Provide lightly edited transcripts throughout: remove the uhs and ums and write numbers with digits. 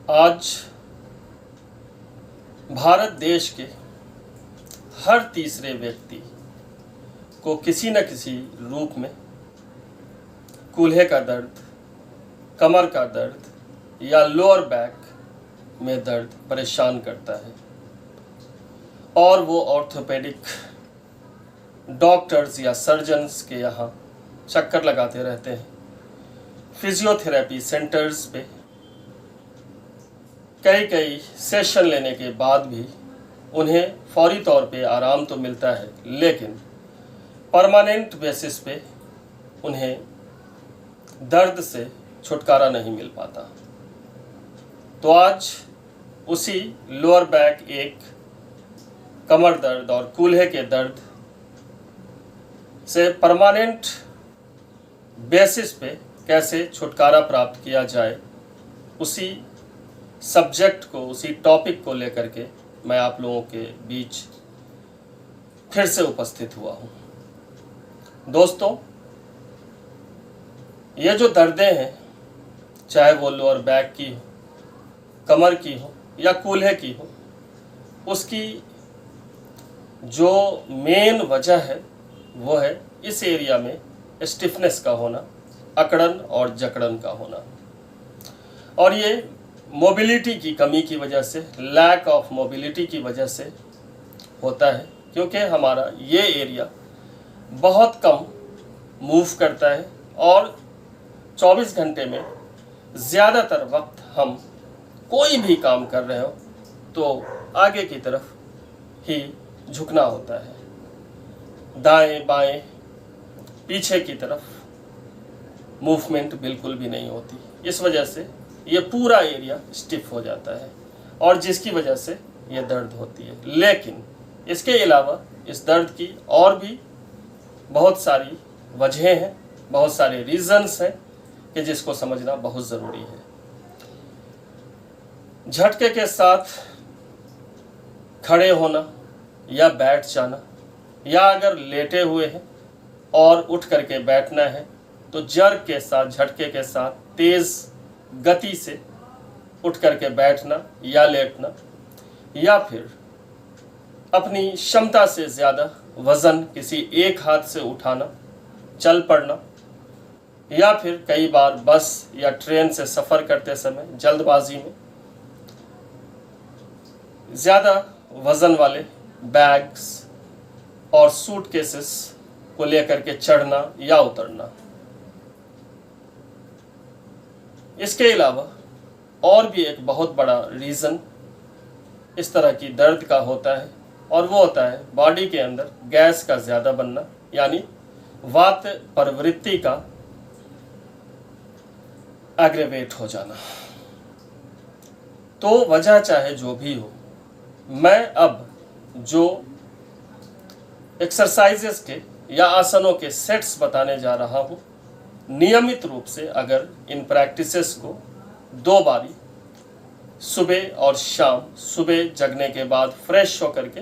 आज भारत देश के हर तीसरे व्यक्ति को किसी न किसी रूप में कूल्हे का दर्द, कमर का दर्द या लोअर बैक में दर्द परेशान करता है और वो ऑर्थोपेडिक डॉक्टर्स या सर्जन्स के यहाँ चक्कर लगाते रहते हैं। फिजियोथेरेपी सेंटर्स पे कई सेशन लेने के बाद भी उन्हें फौरी तौर पे आराम तो मिलता है, लेकिन परमानेंट बेसिस पे उन्हें दर्द से छुटकारा नहीं मिल पाता। तो आज उसी लोअर बैक एक, कमर दर्द और कूल्हे के दर्द से परमानेंट बेसिस पे कैसे छुटकारा प्राप्त किया जाए, उसी सब्जेक्ट को, उसी टॉपिक को लेकर के मैं आप लोगों के बीच फिर से उपस्थित हुआ हूँ। दोस्तों, ये जो दर्दें हैं, चाहे वो लोअर बैक की हो, कमर की हो या कूल्हे की हो, उसकी जो मेन वजह है वो है इस एरिया में स्टिफनेस का होना, अकड़न और जकड़न का होना। और ये मोबिलिटी की कमी की वजह से, लैक ऑफ मोबिलिटी की वजह से होता है, क्योंकि हमारा ये एरिया बहुत कम मूव करता है और 24 घंटे में ज़्यादातर वक्त हम कोई भी काम कर रहे हो तो आगे की तरफ ही झुकना होता है, दाएं बाएं पीछे की तरफ मूवमेंट बिल्कुल भी नहीं होती। इस वजह से ये पूरा एरिया स्टिफ हो जाता है और जिसकी वजह से ये दर्द होती है। लेकिन इसके अलावा इस दर्द की और भी बहुत सारी वजहें हैं, बहुत सारे रीजंस हैं कि जिसको समझना बहुत ज़रूरी है। झटके के साथ खड़े होना या बैठ जाना, या अगर लेटे हुए हैं और उठ करके बैठना है तो जर्क के साथ, झटके के साथ तेज़ गति से उठ करके बैठना या लेटना, या फिर अपनी क्षमता से ज़्यादा वज़न किसी एक हाथ से उठाना, चल पड़ना, या फिर कई बार बस या ट्रेन से सफ़र करते समय जल्दबाजी में ज़्यादा वज़न वाले बैग्स और सूटकेसेस को लेकर के चढ़ना या उतरना। इसके अलावा और भी एक बहुत बड़ा रीज़न इस तरह की दर्द का होता है और वो होता है बॉडी के अंदर गैस का ज़्यादा बनना, यानी वात प्रवृत्ति का एग्रेवेट हो जाना। तो वजह चाहे जो भी हो, मैं अब जो एक्सरसाइजेस के या आसनों के सेट्स बताने जा रहा हूँ, नियमित रूप से अगर इन प्रैक्टिसेस को 2 बारी सुबह और शाम, सुबह जगने के बाद फ्रेश होकर के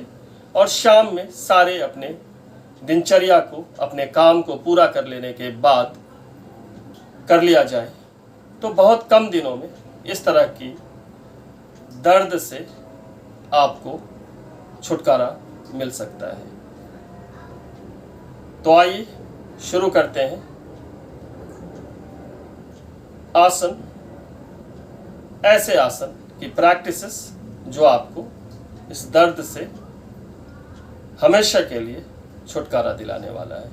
और शाम में सारे अपने दिनचर्या को, अपने काम को पूरा कर लेने के बाद कर लिया जाए तो बहुत कम दिनों में इस तरह की दर्द से आपको छुटकारा मिल सकता है। तो आइए शुरू करते हैं। आसन, ऐसे आसन की प्रैक्टिसेस जो आपको इस दर्द से हमेशा के लिए छुटकारा दिलाने वाला है।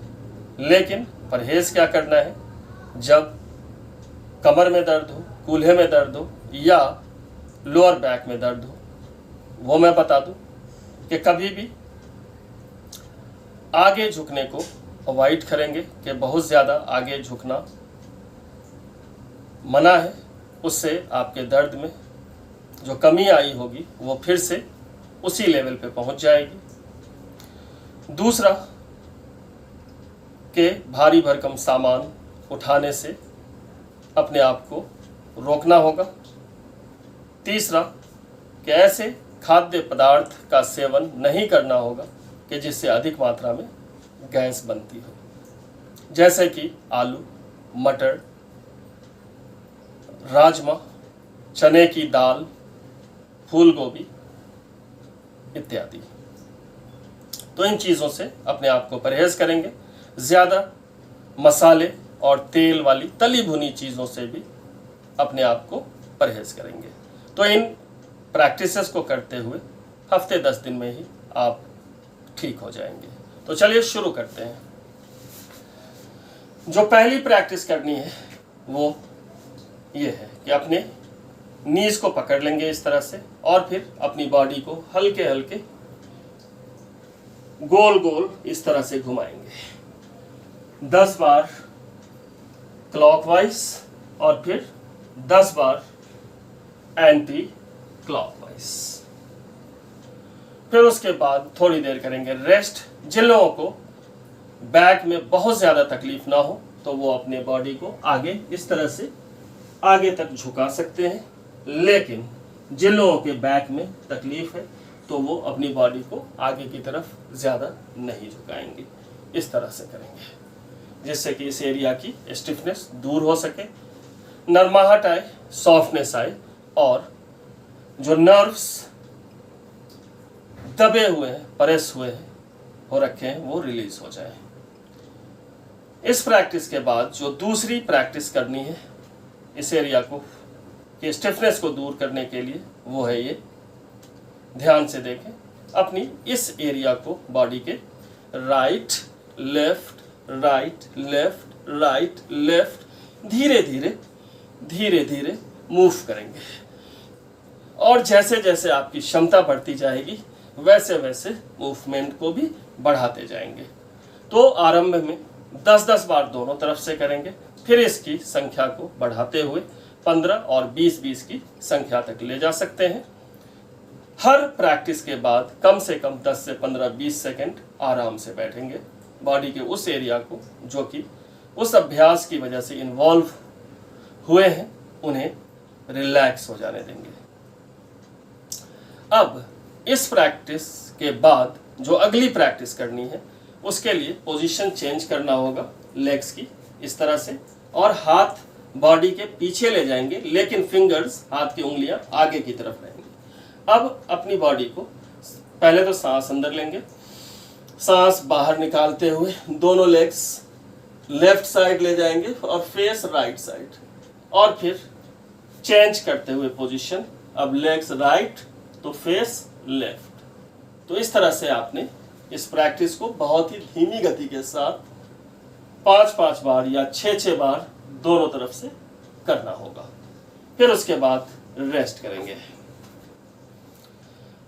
लेकिन परहेज़ क्या करना है? जब कमर में दर्द हो, कूल्हे में दर्द हो या लोअर बैक में दर्द हो, वो मैं बता दूं कि कभी भी आगे झुकने को अवॉइड करेंगे कि बहुत ज़्यादा आगे झुकना मना है। उससे आपके दर्द में जो कमी आई होगी वो फिर से उसी लेवल पे पहुंच जाएगी। दूसरा, कि भारी भरकम सामान उठाने से अपने आप को रोकना होगा। तीसरा, कि ऐसे खाद्य पदार्थ का सेवन नहीं करना होगा कि जिससे अधिक मात्रा में गैस बनती हो, जैसे कि आलू, मटर, राजमा चने की दाल, फूल गोभी इत्यादि। तो इन चीज़ों से अपने आप को परहेज करेंगे। ज़्यादा मसाले और तेल वाली तली भुनी चीज़ों से भी अपने आप को परहेज करेंगे। तो इन प्रैक्टिसेस को करते हुए हफ्ते 10 दिन में ही आप ठीक हो जाएंगे। तो चलिए शुरू करते हैं। जो पहली प्रैक्टिस करनी है वो ये है कि अपने नीज को पकड़ लेंगे इस तरह से और फिर अपनी बॉडी को हल्के हल्के गोल गोल इस तरह से घुमाएंगे 10 बार क्लॉकवाइज और फिर 10 बार एंटी क्लॉकवाइज। फिर उसके बाद थोड़ी देर करेंगे रेस्ट। जिन लोगों को बैक में बहुत ज़्यादा तकलीफ ना हो तो वो अपने बॉडी को आगे इस तरह से आगे तक झुका सकते हैं, लेकिन जिन लोगों के बैक में तकलीफ है तो वो अपनी बॉडी को आगे की तरफ ज़्यादा नहीं झुकाएंगे। इस तरह से करेंगे जिससे कि इस एरिया की स्टिफनेस दूर हो सके, नरमाहट आए, सॉफ्टनेस आए और जो नर्व्स दबे हुए हैं, प्रेस हुए हैं, हो रखे हैं, वो रिलीज हो जाए। इस प्रैक्टिस के बाद जो दूसरी प्रैक्टिस करनी है इस एरिया को कि स्टिफनेस को दूर करने के लिए, वो है ये। ध्यान से देखें, अपनी इस एरिया को बॉडी के right left right left right left धीरे धीरे धीरे धीरे मूव करेंगे और जैसे जैसे आपकी क्षमता बढ़ती जाएगी वैसे वैसे मूवमेंट को भी बढ़ाते जाएंगे। तो आरंभ में 10-10 बार दोनों तरफ से करेंगे, फिर इसकी संख्या को बढ़ाते हुए 15 और 20-20 की संख्या तक ले जा सकते हैं। हर प्रैक्टिस के बाद कम से कम 10 से 15-20 सेकंड आराम से बैठेंगे। बॉडी के उस एरिया को जो कि उस अभ्यास की वजह से इन्वॉल्व हुए हैं उन्हें रिलैक्स हो जाने देंगे। अब इस प्रैक्टिस के बाद जो अगली प्रैक्टिस करनी है उसके लिए पोजीशन चेंज करना होगा लेग्स की इस तरह से, और हाथ बॉडी के पीछे ले जाएंगे लेकिन फिंगर्स, हाथ की उंगलियां आगे की तरफ रहेंगी। अब अपनी बॉडी को पहले तो सांस अंदर लेंगे, सांस बाहर निकालते हुए दोनों लेग्स लेफ्ट साइड ले जाएंगे और फेस राइट साइड, और फिर चेंज करते हुए पोजीशन, अब लेग्स राइट तो फेस लेफ्ट। तो इस तरह से आपने इस प्रैक्टिस को बहुत ही धीमी गति के साथ 5-5 बार या 6-6 बार दोनों तरफ से करना होगा। फिर उसके बाद रेस्ट करेंगे।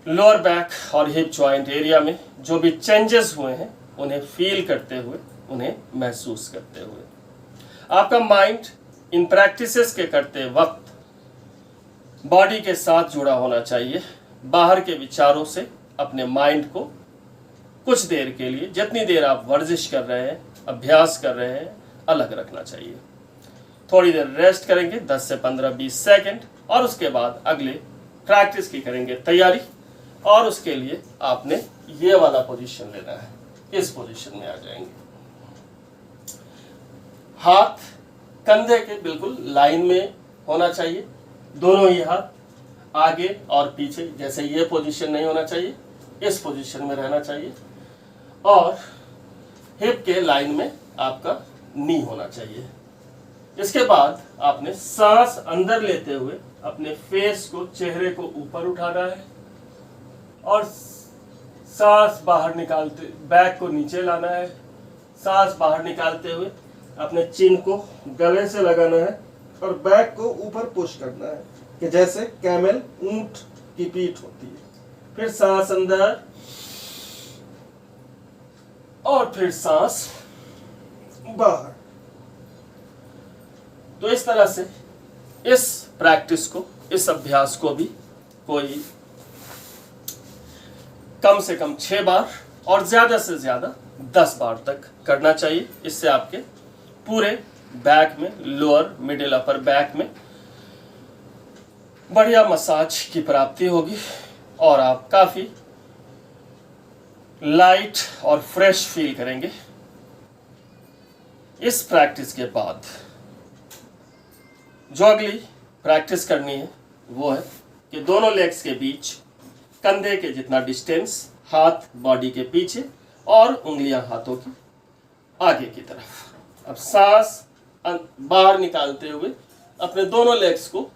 लोअर बैक और हिप जॉइंट एरिया में जो भी चेंजेस हुए हैं उन्हें फील करते हुए, उन्हें महसूस करते हुए आपका माइंड इन प्रैक्टिसेस के करते वक्त बॉडी के साथ जुड़ा होना चाहिए। बाहर के विचारों से अपने माइंड को कुछ देर के लिए, जितनी देर आप वर्जिश कर रहे हैं, अभ्यास कर रहे हैं, अलग रखना चाहिए। थोड़ी देर रेस्ट करेंगे 10 से 15-20 सेकंड और उसके बाद अगले प्रैक्टिस की करेंगे तैयारी। और उसके लिए आपने ये वाला पोजीशन लेना है, इस पोजीशन में आ जाएंगे। हाथ कंधे के बिल्कुल लाइन में होना चाहिए, दोनों ही हाथ आगे और पीछे, जैसे ये पोजीशन नहीं होना चाहिए, इस पोजीशन में रहना चाहिए। और हिप के लाइन में आपका नी होना चाहिए। इसके बाद आपने सांस अंदर लेते हुए अपने फेस को, चेहरे को ऊपर उठाना है और सांस बाहर निकालते, बैक को नीचे लाना है। सांस बाहर निकालते हुए अपने चिन को गले से लगाना है और बैक को ऊपर पुश करना है कि जैसे कैमल, ऊंट की पीठ होती है। फिर सांस अंदर और फिर सांस बाहर। तो इस तरह से इस प्रैक्टिस को, इस अभ्यास को भी कोई कम से कम 6 बार और ज्यादा से ज्यादा 10 बार तक करना चाहिए। इससे आपके पूरे बैक में, लोअर, मिडिल, अपर बैक में बढ़िया मसाज की प्राप्ति होगी और आप काफी लाइट और फ्रेश फील करेंगे। इस प्रैक्टिस के बाद जो अगली प्रैक्टिस करनी है वो है कि दोनों लेग्स के बीच कंधे के जितना डिस्टेंस, हाथ बॉडी के पीछे और उंगलियां हाथों की आगे की तरफ। अब सांस बाहर निकालते हुए अपने दोनों लेग्स को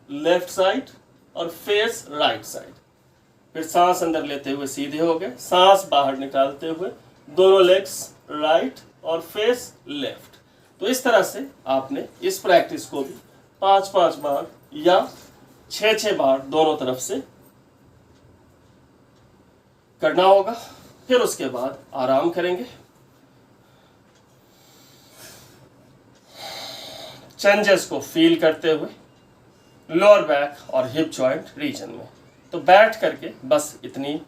लेफ्ट साइड और फेस राइट साइड। फिर सांस अंदर लेते हुए सीधे हो गए, सांस बाहर निकालते हुए दोनों लेग्स राइट और फेस लेफ्ट। तो इस तरह से आपने इस प्रैक्टिस को भी 5-5 बार या 6-6 बार दोनों तरफ से करना होगा। फिर उसके बाद आराम करेंगे। चेंजेस को फील करते हुए लोअर बैक और हिप जॉइंट रीजन में। तो बैठ करके बस इतनी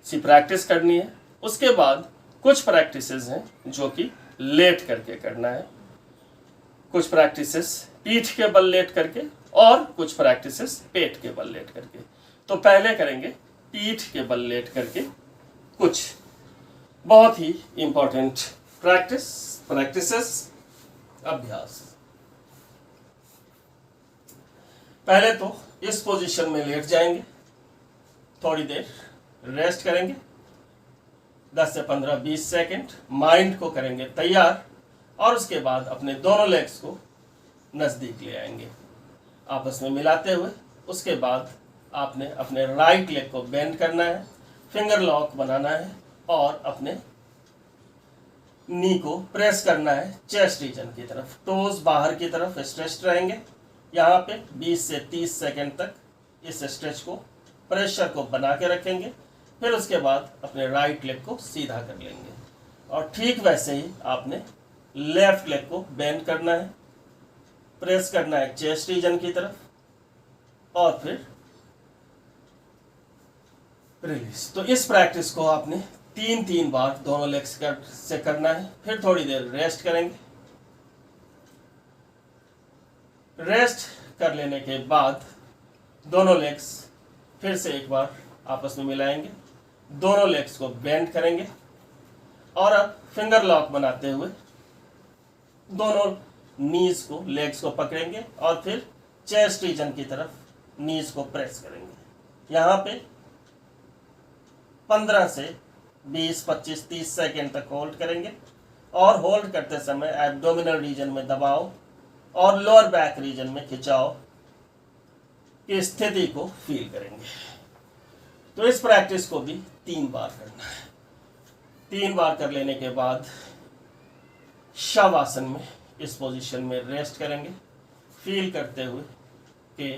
सी प्रैक्टिस करनी है। उसके बाद कुछ प्रैक्टिसेस हैं जो कि लेट करके करना है, कुछ प्रैक्टिसेस पीठ के बल लेट करके और कुछ प्रैक्टिसेस पेट के बल लेट करके। तो पहले करेंगे पीठ के बल लेट करके कुछ बहुत ही इंपॉर्टेंट प्रैक्टिसेस अभ्यास। पहले तो इस पोजीशन में लेट जाएंगे, थोड़ी देर रेस्ट करेंगे, 10 से 15-20 सेकंड, माइंड को करेंगे तैयार और उसके बाद अपने दोनों लेग्स को नज़दीक ले आएंगे आपस में मिलाते हुए। उसके बाद आपने अपने राइट लेग को बेंड करना है, फिंगर लॉक बनाना है और अपने नी को प्रेस करना है चेस्ट रीजन की तरफ। टोज बाहर की तरफ स्ट्रेच रहेंगे। यहाँ पे 20 से 30 सेकंड तक इस स्ट्रेच को, प्रेशर को बना के रखेंगे। फिर उसके बाद अपने राइट लेग को सीधा कर लेंगे और ठीक वैसे ही आपने लेफ्ट लेग को बेंड करना है, प्रेस करना है चेस्ट रीजन की तरफ और फिर रिलीज। तो इस प्रैक्टिस को आपने 3-3 बार दोनों लेग्स से करना है। फिर थोड़ी देर रेस्ट करेंगे। रेस्ट कर लेने के बाद दोनों लेग्स फिर से एक बार आपस में मिलाएंगे, दोनों लेग्स को बेंड करेंगे और अब फिंगर लॉक बनाते हुए दोनों नीज को, लेग्स को पकड़ेंगे और फिर चेस्ट रीजन की तरफ नीज को प्रेस करेंगे। यहाँ पे 15 से 20, 25, 30 सेकेंड तक होल्ड करेंगे और होल्ड करते समय एब्डोमिनल रीजन में दबाव और लोअर बैक रीजन में खिंचाव की स्थिति को फील करेंगे। तो इस प्रैक्टिस को भी 3 बार करना है। 3 बार कर लेने के बाद शवासन में इस पोजीशन में रेस्ट करेंगे, फील करते हुए कि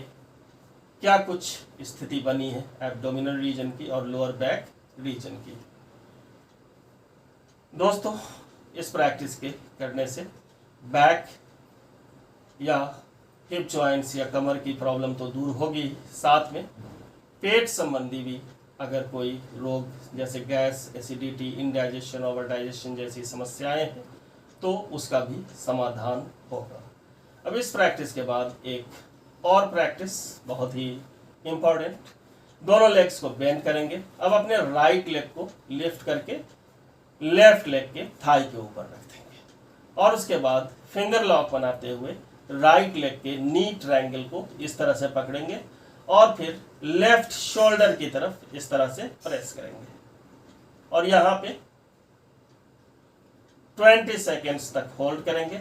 क्या कुछ स्थिति बनी है एब्डोमिनल रीजन की और लोअर बैक रीजन की। दोस्तों, इस प्रैक्टिस के करने से बैक या हिप जॉइंट्स या कमर की प्रॉब्लम तो दूर होगी, साथ में पेट संबंधी भी अगर कोई रोग जैसे gas, acidity, indigestion, over digestion जैसी समस्याएं हैं तो उसका भी समाधान होगा। अब इस प्रैक्टिस के बाद एक और प्रैक्टिस बहुत ही इम्पोर्टेंट, दोनों लेग्स को बेंड करेंगे। अब अपने राइट लेग को लिफ्ट करके लेफ्ट लेग के थाई के ऊपर रख देंगे और उसके बाद फिंगर लॉक बनाते हुए राइट लेग के नी ट्रायंगल को इस तरह से पकड़ेंगे और फिर लेफ्ट शोल्डर की तरफ इस तरह से प्रेस करेंगे और यहाँ पे 20 सेकेंड्स तक होल्ड करेंगे।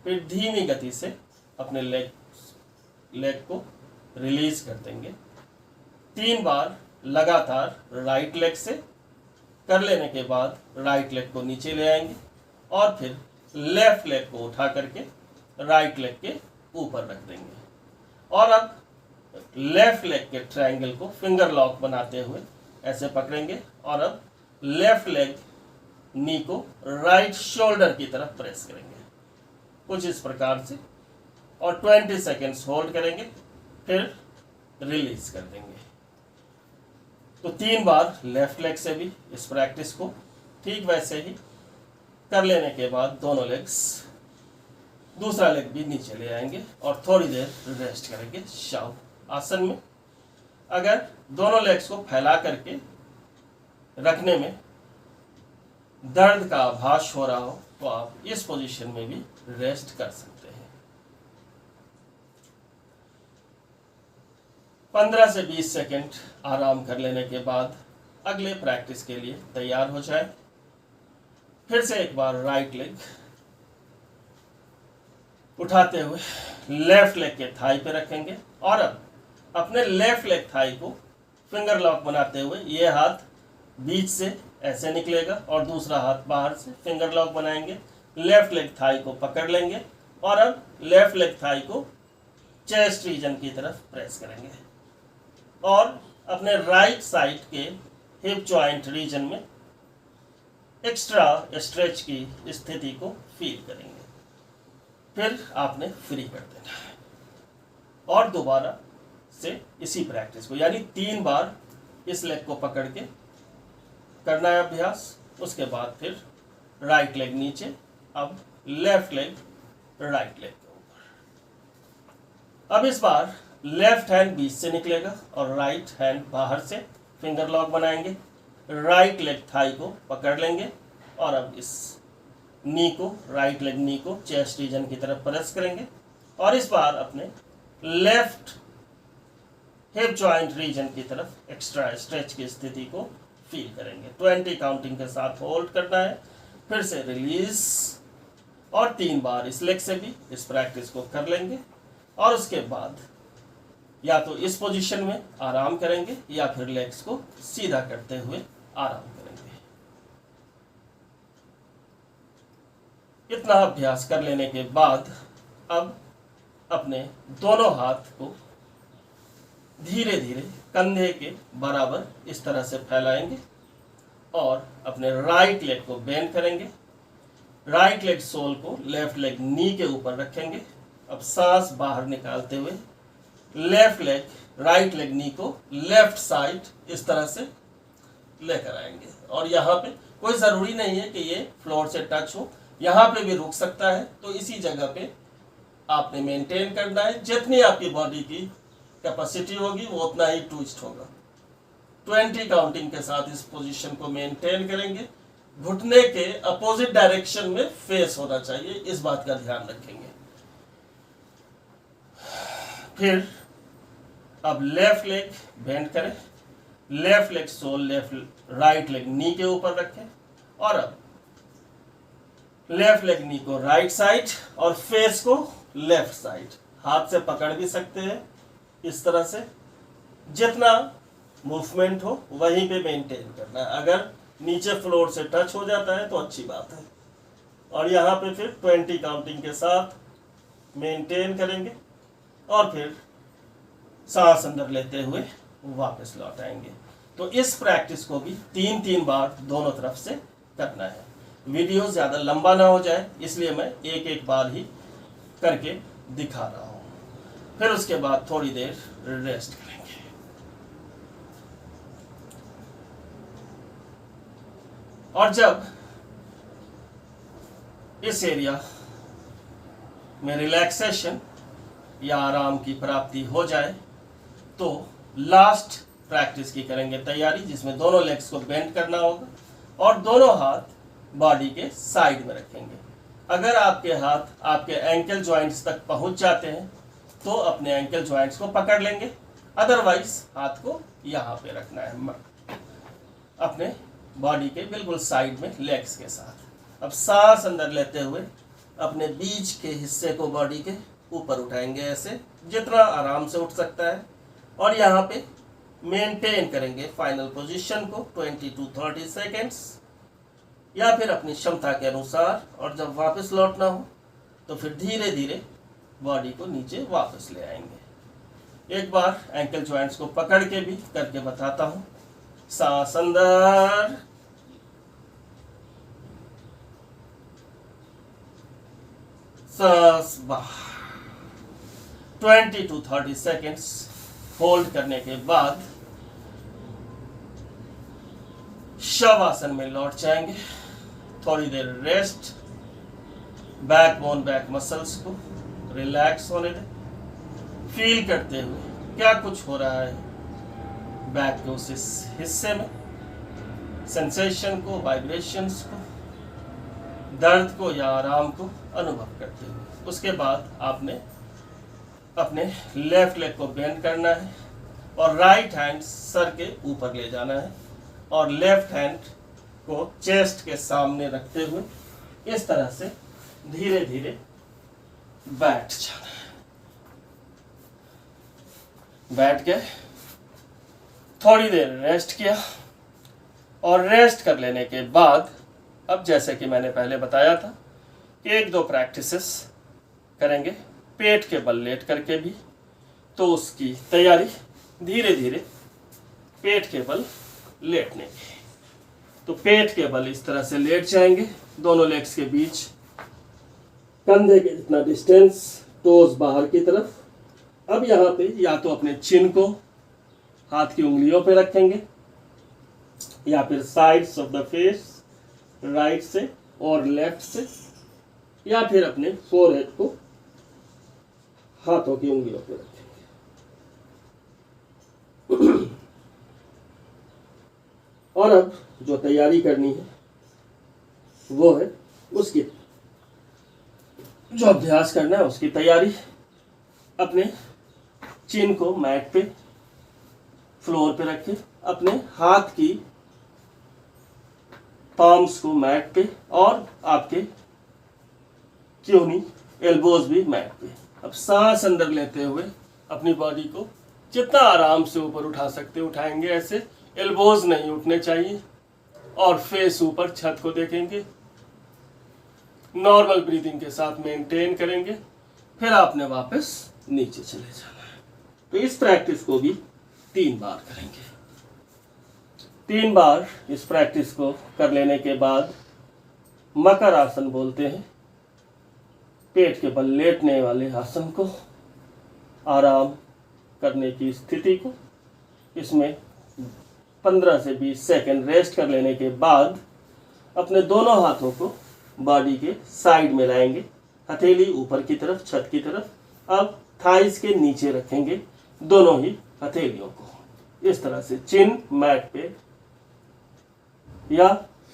फिर धीमी गति से अपने लेग को रिलीज कर देंगे। 3 बार लगातार राइट लेग से कर लेने के बाद राइट लेग को नीचे ले आएंगे और फिर लेफ्ट लेग को उठा करके राइट लेग के ऊपर रख देंगे और अब लेफ्ट लेग के ट्रायंगल को फिंगर लॉक बनाते हुए ऐसे पकड़ेंगे और अब लेफ्ट लेग नी को राइट शोल्डर की तरफ प्रेस करेंगे कुछ इस प्रकार से और 20 सेकेंड्स होल्ड करेंगे, फिर रिलीज कर देंगे। तो 3 बार लेफ्ट लेग से भी इस प्रैक्टिस को ठीक वैसे ही कर लेने के बाद दोनों लेग्स, दूसरा लेग भी नीचे ले आएंगे और थोड़ी देर रेस्ट करेंगे शव आसन में। अगर दोनों लेग्स को फैला करके रखने में दर्द का आभास हो रहा हो तो आप इस पोजीशन में भी रेस्ट कर सकते हैं। 15 से 20 सेकंड आराम कर लेने के बाद अगले प्रैक्टिस के लिए तैयार हो जाए। फिर से एक बार राइट लेग उठाते हुए लेफ्ट लेग के थाई पे रखेंगे और अब अपने लेफ्ट लेग थाई को फिंगर लॉक बनाते हुए ये हाथ बीच से ऐसे निकलेगा और दूसरा हाथ बाहर से फिंगर लॉक बनाएंगे, लेफ्ट लेग थाई को पकड़ लेंगे और अब लेफ्ट लेग थाई को चेस्ट रीजन की तरफ प्रेस करेंगे और अपने राइट साइड के हिप जॉइंट रीजन में एक्स्ट्रा स्ट्रेच की स्थिति को फील करेंगे। फिर आपने फ्री कर देना है और दोबारा से इसी प्रैक्टिस को यानी 3 बार इस लेग को पकड़ के करना है अभ्यास। उसके बाद फिर राइट लेग नीचे, अब लेफ्ट लेग राइट लेग के ऊपर। अब इस बार लेफ्ट हैंड बीच से निकलेगा और राइट हैंड बाहर से फिंगर लॉक बनाएंगे, राइट लेग थाई को पकड़ लेंगे और अब इस नी को, राइट लेग नी को चेस्ट रीजन की तरफ प्रेस करेंगे और इस बार अपने लेफ्ट हिप जॉइंट रीजन की तरफ एक्स्ट्रा स्ट्रेच की स्थिति को फील करेंगे। 20 काउंटिंग के साथ होल्ड करना है, फिर से रिलीज और 3 बार इस लेग से भी इस प्रैक्टिस को कर लेंगे और उसके बाद या तो इस पोजीशन में आराम करेंगे या फिर लेग्स को सीधा करते हुए आराम करेंगे। इतना अभ्यास कर लेने के बाद अब अपने दोनों हाथ को धीरे धीरे कंधे के बराबर इस तरह से फैलाएंगे और अपने राइट लेग को बेंड करेंगे, राइट लेग सोल को लेफ्ट लेग नी के ऊपर रखेंगे। अब सांस बाहर निकालते हुए left leg right leg knee को लेफ्ट साइड इस तरह से लेकर आएंगे और यहाँ पे कोई ज़रूरी नहीं है कि ये फ्लोर से टच हो, यहाँ पे भी रुक सकता है। तो इसी जगह पे आपने मेंटेन करना है, जितनी आपकी बॉडी की कैपेसिटी होगी वो उतना ही ट्विस्ट होगा। 20 काउंटिंग के साथ इस पोजीशन को मेंटेन करेंगे। घुटने के अपोजिट डायरेक्शन में फेस होना चाहिए, इस बात का ध्यान रखेंगे। फिर अब लेफ्ट लेग बेंड करें, left leg sole left right leg knee के ऊपर रखें और अब लेफ्ट लेग नी को राइट साइड और फेस को लेफ्ट साइड, हाथ से पकड़ भी सकते हैं इस तरह से। जितना मूवमेंट हो वहीं पे मेंटेन करना है, अगर नीचे फ्लोर से टच हो जाता है तो अच्छी बात है। और यहाँ पे फिर 20 काउंटिंग के साथ मेंटेन करेंगे और फिर सांस अंदर लेते हुए वापस लौट आएंगे। तो इस प्रैक्टिस को भी 3-3 बार दोनों तरफ से करना है। वीडियो ज़्यादा लंबा ना हो जाए इसलिए मैं एक बार ही करके दिखा रहा हूँ। फिर उसके बाद थोड़ी देर रेस्ट करेंगे। और जब इस एरिया में रिलैक्सेशन या आराम की प्राप्ति हो जाए तो लास्ट प्रैक्टिस की करेंगे तैयारी, जिसमें दोनों लेग्स को बेंड करना होगा और दोनों हाथ बॉडी के साइड में रखेंगे। अगर आपके हाथ आपके एंकल जॉइंट्स तक पहुंच जाते हैं तो अपने एंकल जॉइंट्स को पकड़ लेंगे, अदरवाइज हाथ को यहाँ पे रखना है अपने बॉडी के बिल्कुल साइड में लेग्स के साथ। अब सांस अंदर लेते हुए अपने बीच के हिस्से को बॉडी के ऊपर उठाएंगे, ऐसे जितना आराम से उठ सकता है और यहाँ पे मेंटेन करेंगे फाइनल पोजीशन को 20 to 30 सेकेंड्स या फिर अपनी क्षमता के अनुसार। और जब वापस लौटना हो तो फिर धीरे धीरे बॉडी को नीचे वापस ले आएंगे। एक बार एंकल जॉइंट्स को पकड़ के भी करके बताता हूँ। सांस अंदर, सांस बाहर। 20 to 30 सेकेंड्स होल्ड करने के बाद शवासन में लौट जाएंगे। थोड़ी देर rest, backbone back muscles को रिलैक्स होने दें, फील करते हुए क्या कुछ हो रहा है बैक के उस हिस्से में, सेंसेशन को, वाइब्रेशंस को, दर्द को या आराम को अनुभव करते हुए। उसके बाद आपने अपने लेफ्ट लेग को बेंड करना है और राइट हैंड सर के ऊपर ले जाना है और लेफ्ट हैंड को चेस्ट के सामने रखते हुए इस तरह से धीरे धीरे बैठ जाना है। बैठ गए, थोड़ी देर रेस्ट किया और रेस्ट कर लेने के बाद अब जैसे कि मैंने पहले बताया था कि 1-2 प्रैक्टिसेस करेंगे पेट के बल लेट करके भी, तो उसकी तैयारी धीरे धीरे पेट के बल लेटने की। तो पेट के बल इस तरह से लेट जाएंगे, दोनों लेग्स के बीच कंधे के जितना डिस्टेंस, टोज बाहर की तरफ। अब यहाँ पे या तो अपने चिन को हाथ की उंगलियों पे रखेंगे या फिर sides of the face, right से और लेफ्ट से, या फिर अपने फोरहेड को हाथों की उंगलियों पे रखेंगे। और अब जो तैयारी करनी है वो है उसकी, जो अभ्यास करना है उसकी तैयारी। अपने चिन को मैट पे, फ्लोर पे रखें, अपने हाथ की पाम्स को मैट पे और आपके क्योनी एल्बोज भी मैट पे। अब सांस अंदर लेते हुए अपनी बॉडी को जितना आराम से ऊपर उठा सकते उठाएंगे, ऐसे एल्बोज नहीं उठने चाहिए, और फेस ऊपर छत को देखेंगे। नॉर्मल ब्रीदिंग के साथ मेंटेन करेंगे, फिर आपने वापस नीचे चले जाना है। तो इस प्रैक्टिस को भी 3 बार करेंगे। 3 बार इस प्रैक्टिस को कर लेने के बाद मकर आसन बोलते हैं, पेट के बल लेटने वाले आसन को, आराम करने की स्थिति को। इसमें 15 से 20 सेकंड रेस्ट कर लेने के बाद अपने दोनों हाथों को बॉडी के साइड में लाएंगे, हथेली ऊपर की तरफ, छत की तरफ। अब थाइस के नीचे रखेंगे दोनों ही हथेलियों को, इस तरह से चिन मैट पे या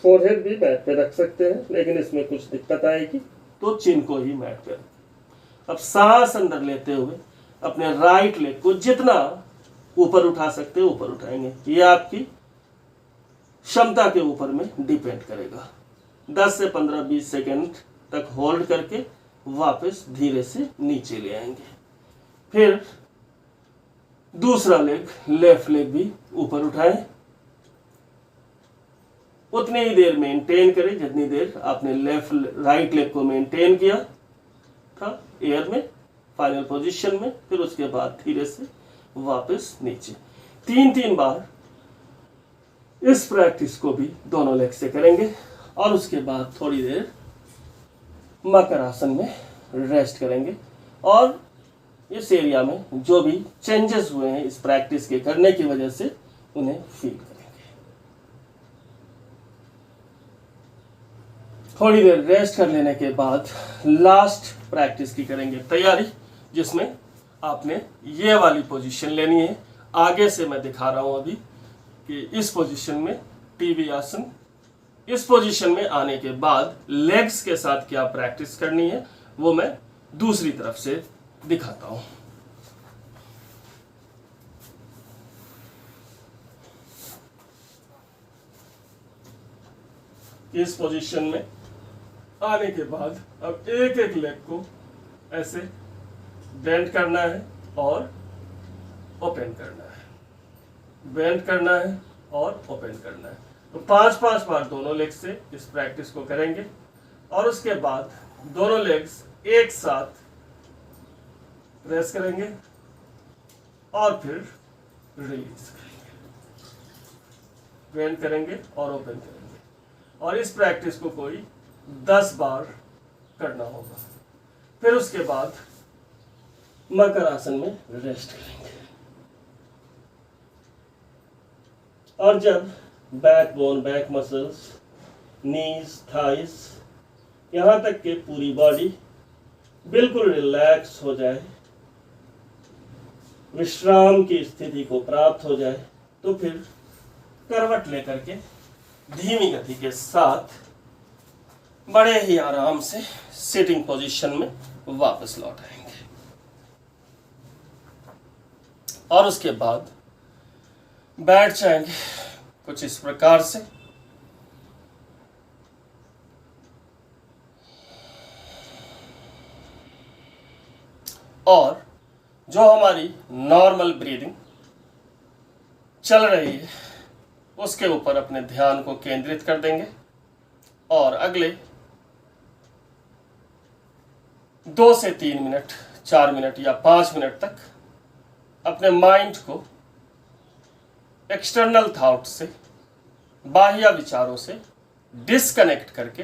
फोरहेड भी मैट पे रख सकते हैं, लेकिन इसमें कुछ दिक्कत आएगी तो चिन को ही मैट पे रखें। अब सांस अंदर लेते हुए अपने राइट लेग को जितना ऊपर उठा सकते हैं ऊपर उठाएंगे। ये आपकी क्षमता के ऊपर में डिपेंड करेगा। 10 से 15-20 सेकेंड तक होल्ड करके वापस धीरे से नीचे ले आएंगे। फिर दूसरा लेग, लेफ्ट लेग भी ऊपर उठाएं। उतनी ही देर मेंटेन करें जितनी देर आपने राइट लेग को मेंटेन किया था एयर में, फाइनल पोजीशन में। फिर उसके बाद धीरे से वापस नीचे। 3-3 बार इस प्रैक्टिस को भी दोनों लेग से करेंगे और उसके बाद थोड़ी देर मकर आसन में रेस्ट करेंगे और इस एरिया में जो भी चेंजेस हुए हैं इस प्रैक्टिस के करने की वजह से उन्हें फील करेंगे। थोड़ी देर रेस्ट कर लेने के बाद लास्ट प्रैक्टिस की करेंगे तैयारी, जिसमें आपने ये वाली पोजीशन लेनी है। आगे से मैं दिखा रहा हूं अभी कि इस पोजीशन में टीवी आसन, इस पोजीशन में आने के बाद लेग्स के साथ क्या प्रैक्टिस करनी है वो मैं दूसरी तरफ से दिखाता हूं। इस पोजीशन में आने के बाद अब एक एक लेग को ऐसे बेंड करना है और ओपन करना है, बेंड करना है और ओपन करना है। तो 5-5 बार दोनों लेग से इस प्रैक्टिस को करेंगे और उसके बाद दोनों लेग्स एक साथ प्रेस करेंगे और फिर रिलीज करेंगे, बेंड करेंगे और ओपन करेंगे। और इस प्रैक्टिस को कोई 10 बार करना होगा। फिर उसके बाद मकर आसन में रेस्ट करेंगे। और जब बैक बोन, बैक मसल्स, नीज, थाइस, यहाँ तक के पूरी बॉडी बिल्कुल रिलैक्स हो जाए, विश्राम की स्थिति को प्राप्त हो जाए, तो फिर करवट लेकर के धीमी गति के साथ बड़े ही आराम से सिटिंग पोजीशन में वापस लौट आएंगे। और उसके बाद बैठ जाएंगे कुछ इस प्रकार से। और जो हमारी नॉर्मल ब्रीदिंग चल रही है उसके ऊपर अपने ध्यान को केंद्रित कर देंगे और अगले 2 से 3 मिनट, 4 मिनट या 5 मिनट तक अपने माइंड को एक्सटर्नल थॉट से, बाह्य विचारों से डिस्कनेक्ट करके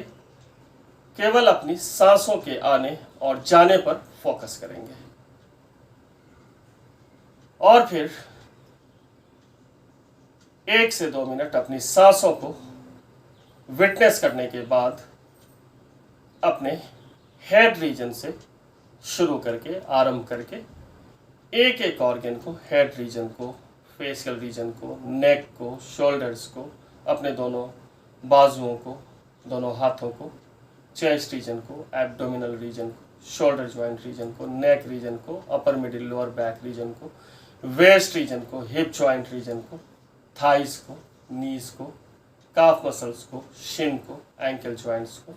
केवल अपनी सांसों के आने और जाने पर फोकस करेंगे। और फिर 1 से 2 मिनट अपनी सांसों को विटनेस करने के बाद अपने हेड रीजन से शुरू करके, आरंभ करके एक एक ऑर्गन को, हेड रीजन को, फेशियल रीजन को, नेक को, शोल्डर्स को, अपने दोनों बाजुओं को, दोनों हाथों को, चेस्ट रीजन को, एब्डोमिनल रीजन को, शोल्डर जॉइंट रीजन को, नेक रीजन को, upper middle lower back region को, वेस्ट रीजन को, हिप जॉइंट रीजन को, थाइस को, नीज को, काफ मसल्स को, शिन को, एंकल जॉइंट्स को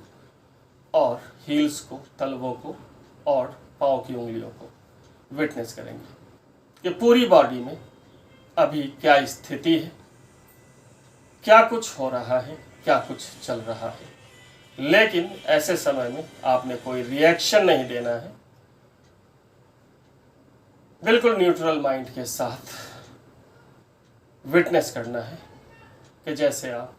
और हील्स को, तलवों को और पाँव की उंगलियों को विटनेस करेंगे कि पूरी बॉडी में अभी क्या स्थिति है, क्या कुछ हो रहा है, क्या कुछ चल रहा है। लेकिन ऐसे समय में आपने कोई रिएक्शन नहीं देना है, बिल्कुल न्यूट्रल माइंड के साथ विटनेस करना है कि जैसे आप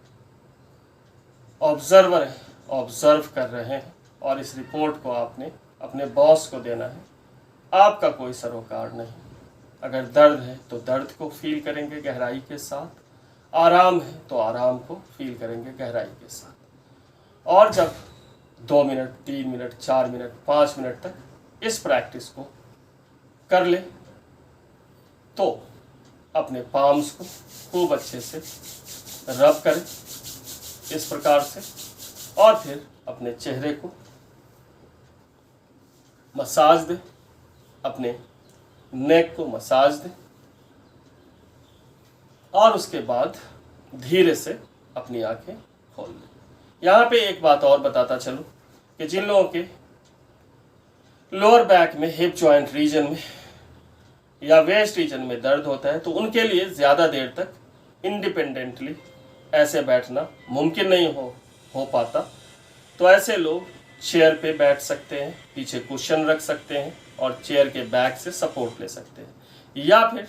ऑब्जर्वर हैं, ऑब्जर्व कर रहे हैं और इस रिपोर्ट को आपने अपने बॉस को देना है। आपका कोई सरोकार नहीं। अगर दर्द है तो दर्द को फील करेंगे गहराई के साथ, आराम है तो आराम को फील करेंगे गहराई के साथ। और जब 2 मिनट, 3 मिनट, 4 मिनट, 5 मिनट तक इस प्रैक्टिस को कर ले तो अपने पाम्स को खूब अच्छे से रब करें इस प्रकार से और फिर अपने चेहरे को मसाज दें, अपने नेक को मसाज दें और उसके बाद धीरे से अपनी आंखें खोल लें। यहाँ पे एक बात और बताता चलूँ कि जिन लोगों के लोअर बैक में, हिप जॉइंट रीजन में या वेस्ट रीजन में दर्द होता है तो उनके लिए ज़्यादा देर तक इंडिपेंडेंटली ऐसे बैठना मुमकिन नहीं हो पाता। तो ऐसे लोग चेयर पे बैठ सकते हैं, पीछे कुशन रख सकते हैं और चेयर के बैक से सपोर्ट ले सकते हैं। या फिर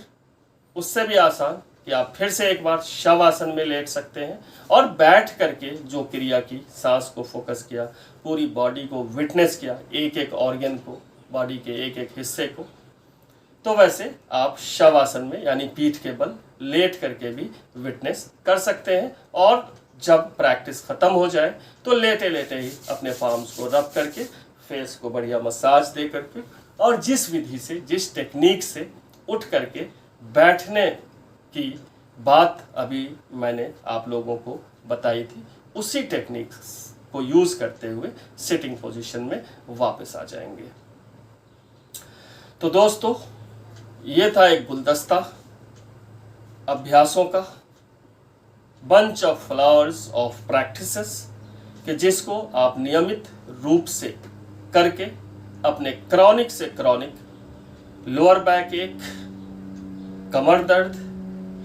उससे भी आसान कि आप फिर से एक बार शवासन में लेट सकते हैं और बैठ करके जो क्रिया की, सांस को फोकस किया, पूरी बॉडी को विटनेस किया, एक एक ऑर्गन को, बॉडी के एक एक हिस्से को, तो वैसे आप शवासन में यानी पीठ के बल लेट करके भी विटनेस कर सकते हैं। और जब प्रैक्टिस खत्म हो जाए तो लेटे लेटे ही अपने पाम्स को रब करके, फेस को बढ़िया मसाज दे करके और जिस विधि से, जिस टेक्निक से उठ करके बैठने की बात अभी मैंने आप लोगों को बताई थी, उसी टेक्निक को यूज करते हुए सिटिंग पोजीशन में वापस आ जाएंगे। तो दोस्तों, ये था एक गुलदस्ता अभ्यासों का, bunch of flowers of practices कि जिसको आप नियमित रूप से करके अपने क्रॉनिक से क्रॉनिक लोअर बैक एक, कमर दर्द,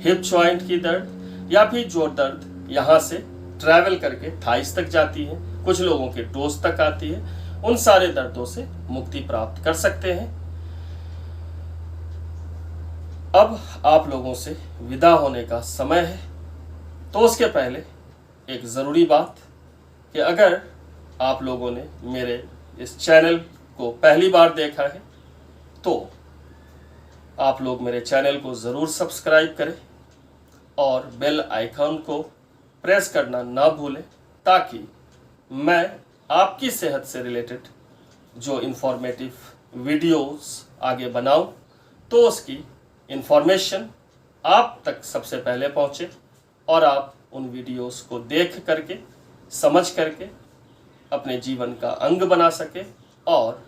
हिप जॉइंट की दर्द या फिर जो दर्द यहाँ से ट्रैवल करके थाइस तक जाती है, कुछ लोगों के टोस तक आती है, उन सारे दर्दों से मुक्ति प्राप्त कर सकते हैं। अब आप लोगों से विदा होने का समय है। तो उसके पहले एक ज़रूरी बात कि अगर आप लोगों ने मेरे इस चैनल को पहली बार देखा है तो आप लोग मेरे चैनल को ज़रूर सब्सक्राइब करें और बेल आइकन को प्रेस करना ना भूलें ताकि मैं आपकी सेहत से रिलेटेड जो इन्फॉर्मेटिव वीडियोस आगे बनाऊं तो उसकी इन्फॉर्मेशन आप तक सबसे पहले पहुंचे और आप उन वीडियोस को देख करके, समझ करके अपने जीवन का अंग बना सके और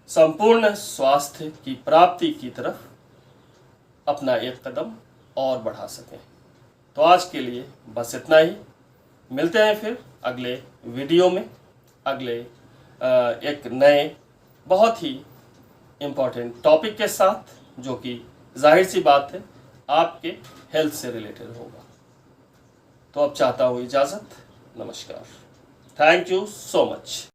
संपूर्ण स्वास्थ्य की प्राप्ति की तरफ अपना एक कदम और बढ़ा सकें। तो आज के लिए बस इतना ही। मिलते हैं फिर अगले वीडियो में, अगले एक नए बहुत ही इम्पोर्टेंट टॉपिक के साथ, जो कि जाहिर सी बात है आपके हेल्थ से रिलेटेड होगा। तो अब चाहता हूँ इजाज़त। नमस्कार। Thank you so much.